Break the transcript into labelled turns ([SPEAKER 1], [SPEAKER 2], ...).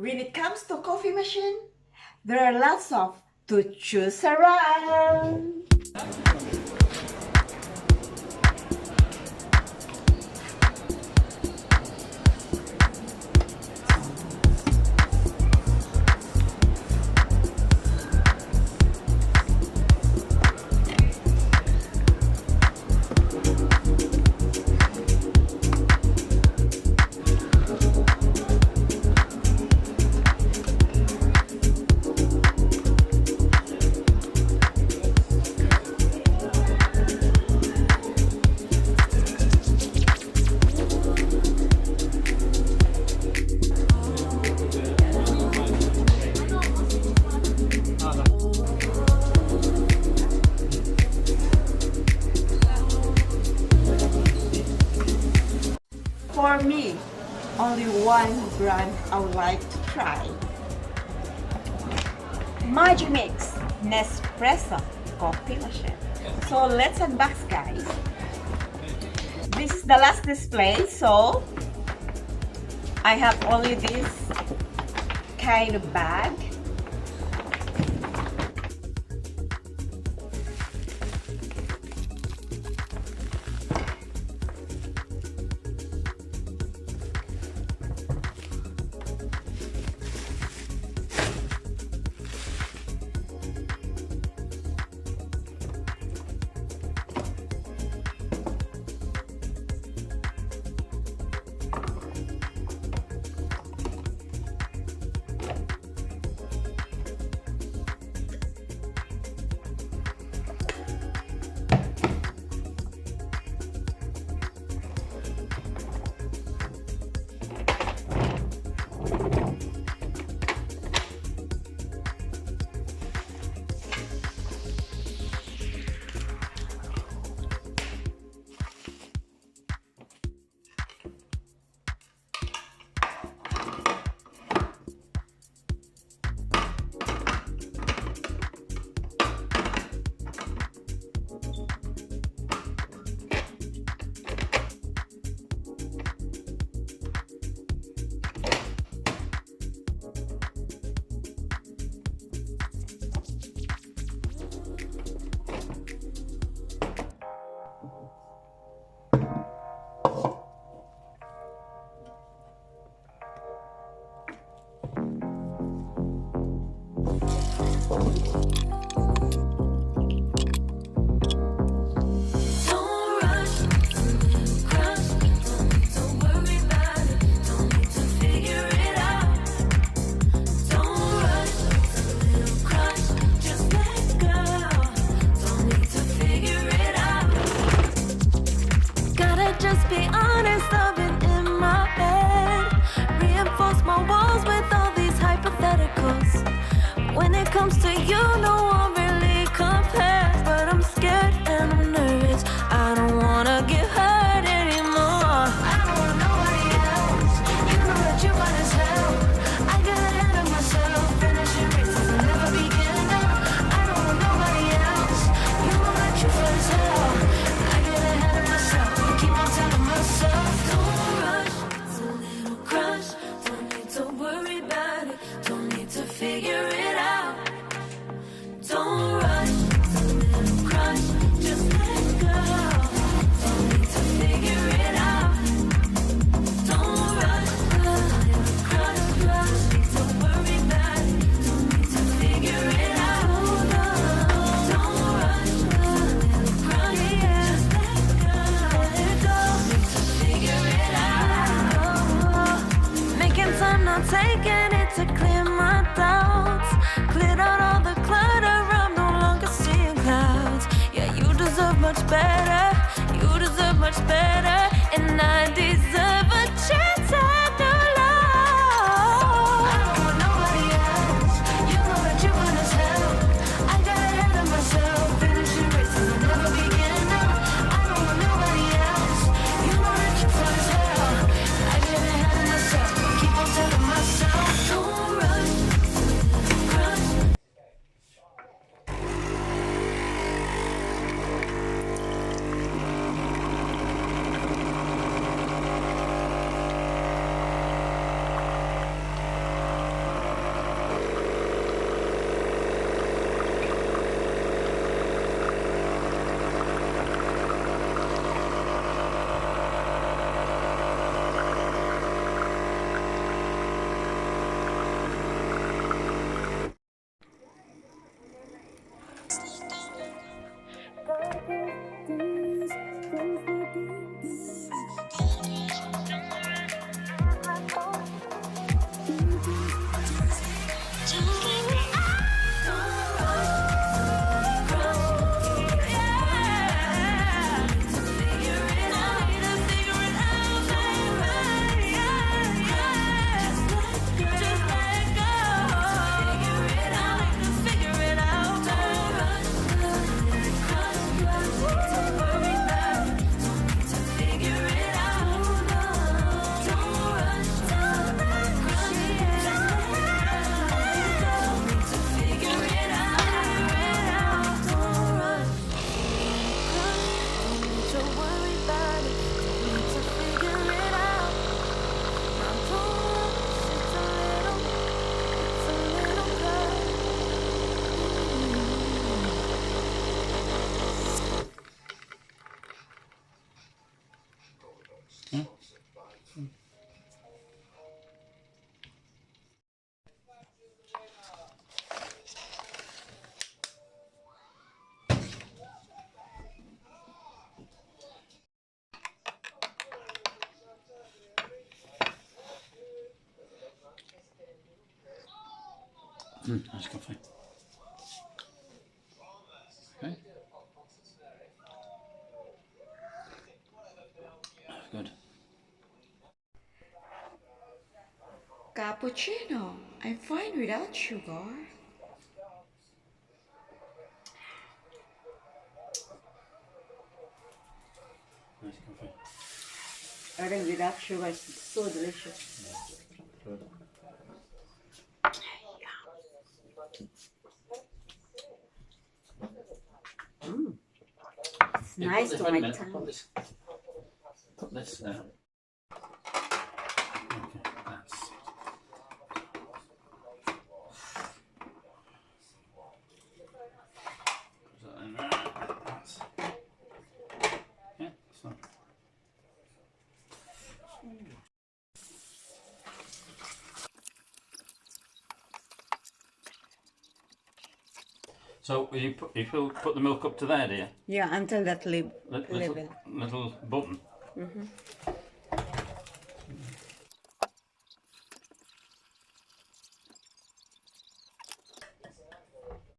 [SPEAKER 1] When it comes to coffee machine, there are lots of to choose around. For me, only one brand I would like to try. Magimix Nespresso coffee machine. So let's unbox, guys. This is the last display, so I have only this kind of bag.
[SPEAKER 2] Be honest, I've been in my head. Reinforce my walls with all these hypotheticals. When it comes to you, no one really compares. But I'm scared and I'm nervous. I don't wanna get hurt anymore. I don't want nobody else. You know that you might as hell. I get ahead of myself. Finishing races and never begin up. I don't want nobody else. You know that you feel as hell. I get ahead of myself. Keep on telling myself, don't rush. It's a little crush. Don't need to worry about it. Don't need to figure it out. Don't rush. It's a little crush. Just let go. Don't need to figure it out. Don't rush. A little crush. Don't need to worry about it. Don't need to figure it out. Don't rush. A little crush. Just let go. Don't need to figure it out. Making time, not taking it to clear my doubts. Cleared out all the clutter, I'm no longer seeing clouds. Yeah, you deserve much better. You deserve much better. And I deserve a chance at new love. I don't want nobody else. You know that you want as hell. I got ahead of myself. Finishing races and never begin up. I don't want nobody else. You know that you feel as hell. I get ahead of myself. Keep on telling myself, don't rush. Crush.
[SPEAKER 3] Nice coffee. Okay. Good.
[SPEAKER 1] Cappuccino. I'm fine without sugar.
[SPEAKER 3] Nice coffee.
[SPEAKER 1] I think without sugar is so delicious.
[SPEAKER 3] Good.
[SPEAKER 1] It's nice to my tongue.
[SPEAKER 3] Put this there. Okay, that's it. Put that in there. That's, yeah, so. So you put the milk up to there, do you?
[SPEAKER 1] Yeah, until that
[SPEAKER 3] Little button.